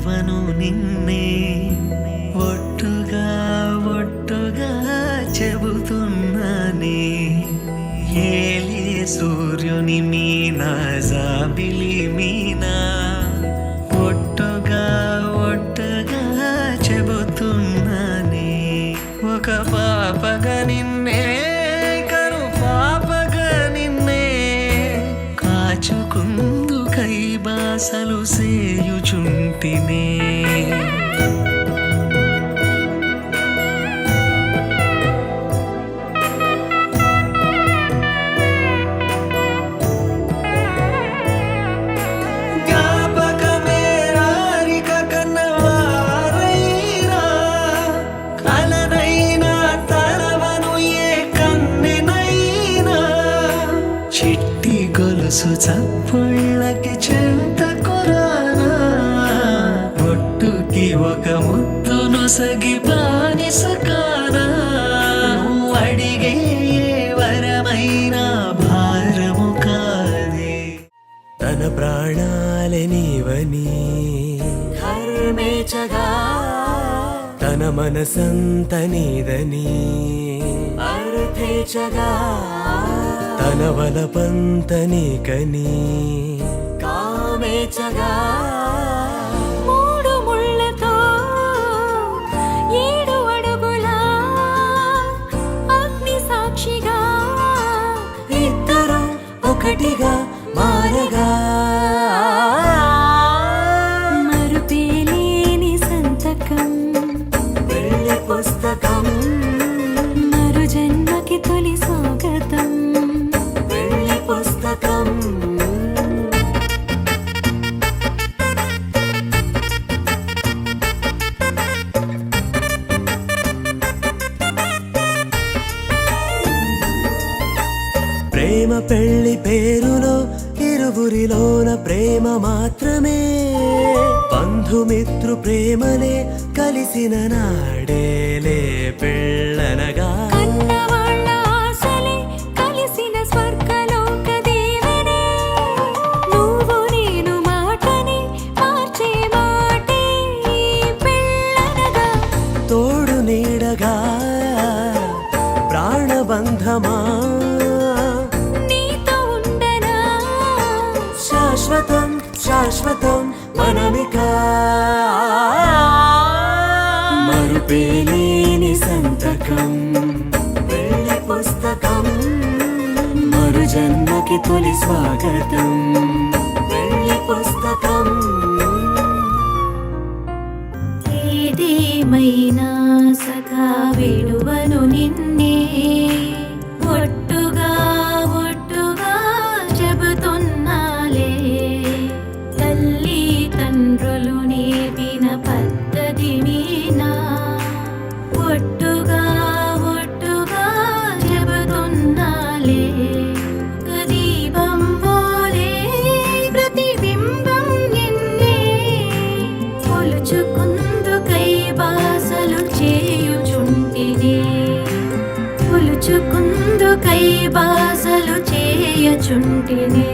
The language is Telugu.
విడువను నిన్నే ఒట్టుగా ఒట్టుగా చెబుతున్నానే ఏలే సూర్యుని మీనా జాబిలి మీనా ఒట్టుగా ఒట్టుగా చెబుతున్నానే ఒక పాపగా నిన్నే కను పాపగా నిన్నే కాచుకుందు కై బాసలు సేయుచుంటినే చిట్టి గొలుసు చప్పుళ్ళకి చెంత కొరానా ఒట్టుకి ఒక ముద్దు నొసగి బానిస కానా అడిగే ఏ వరమైనా భారము కాదే తన ప్రాణాలే నీవని ధర్మేచగా తన మనసంత నీదని అర్థేచగా తన వలపంత నీకని కామేచగా మూడు ముళ్ళతో 7 అడుగుల అగ్ని సాక్షిగా ఇద్దరు ఒకటిగా మారగా మరుపేలేని సంతకం వెళ్ళి పుస్తకం మరు జన్మకి తొలి స్వాగతం వెళ్ళి పుస్తకం ప్రేమ పెళ్లి పేరులో ఇరువురిలోన ప్రేమ మాత్రమే బంధుమిత్రు ప్రేమలే కలిసిన నాడేలే పెళ్ళనగా కన్నవాళ్ళ ఆశలే కలిసిన స్వర్గలోక దీవెనే నువ్వు నేను మాటని మార్చే మాటే పెళ్ళనగా తోడు నీడగా ప్రాణబంధమా నీతో ఉండనా శాశ్వతం శాశ్వతం మనమిక మరుపేలేని సంతకం వెళ్ళి పుస్తకం మరు జన్మకి తొలి స్వాగతం వెళ్ళి పుస్తకం ఏదేమైనా సఖా విడువను నిన్నే ఒట్టుగా ఒట్టుగా చెబుతున్నాలే తల్లి తండ్రులు నేర్పిన పద్ధతి మీనా ఒట్టుగా ఒట్టుగా చెబుతున్నాలే దీపం పోలే ప్రతిబింబం నిన్నే కొలుచుకుందుకై బాసలు చేయుచుంటినే కొలుచుకుందుకై బాసలు చేయుచుంటినే